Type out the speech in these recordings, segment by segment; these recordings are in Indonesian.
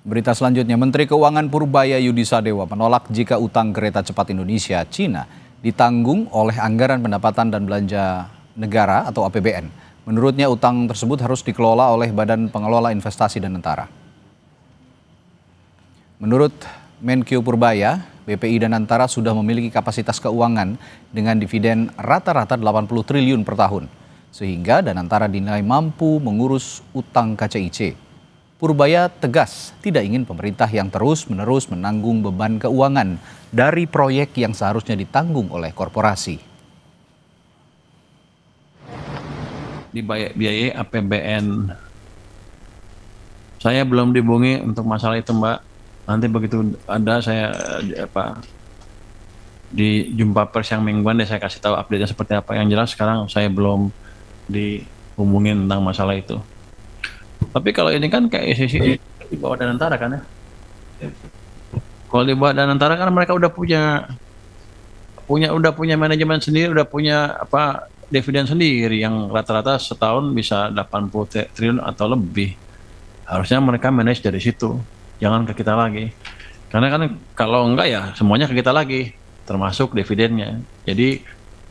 Berita selanjutnya, Menteri Keuangan Purbaya Yudisadewa menolak jika utang kereta cepat Indonesia Cina ditanggung oleh anggaran pendapatan dan belanja negara atau APBN. Menurutnya utang tersebut harus dikelola oleh Badan Pengelola Investasi dan Antara. Menurut Menkyu Purbaya, BPI dan Antara sudah memiliki kapasitas keuangan dengan dividen rata-rata 80 triliun per tahun, sehingga dan Antara dinilai mampu mengurus utang KCIC. Purbaya tegas tidak ingin pemerintah yang terus-menerus menanggung beban keuangan dari proyek yang seharusnya ditanggung oleh korporasi. Dibiayai APBN. Saya belum dihubungi untuk masalah itu, Mbak. Nanti begitu ada saya di jumpa pers yang mingguan deh saya kasih tahu update-nya seperti apa. Yang jelas sekarang saya belum dihubungin tentang masalah itu. Tapi kalau ini kan kayak ICC di bawah Danantara kan ya. Kalau di bawah Danantara kan mereka udah punya manajemen sendiri, udah punya dividen sendiri yang rata-rata setahun bisa 80 triliun atau lebih. Harusnya mereka manage dari situ, jangan ke kita lagi. Karena kan kalau enggak ya semuanya ke kita lagi, termasuk dividennya. Jadi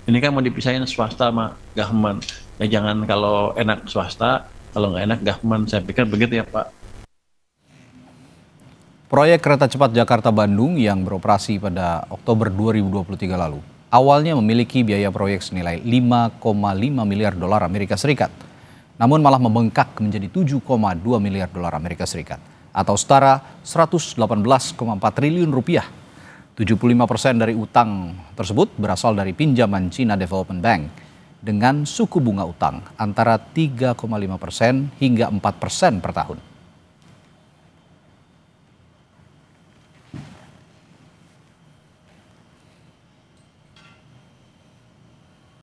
ini kan mau dipisahin swasta sama government. Ya jangan kalau enak swasta, kalau nggak enak government, saya pikir begitu ya Pak. Proyek kereta cepat Jakarta-Bandung yang beroperasi pada Oktober 2023 lalu awalnya memiliki biaya proyek senilai 5,5 miliar dolar Amerika Serikat. Namun malah membengkak menjadi 7,2 miliar dolar Amerika Serikat atau setara 118,4 triliun rupiah. 75% dari utang tersebut berasal dari pinjaman China Development Bank dengan suku bunga utang antara 3,5% hingga 4% per tahun.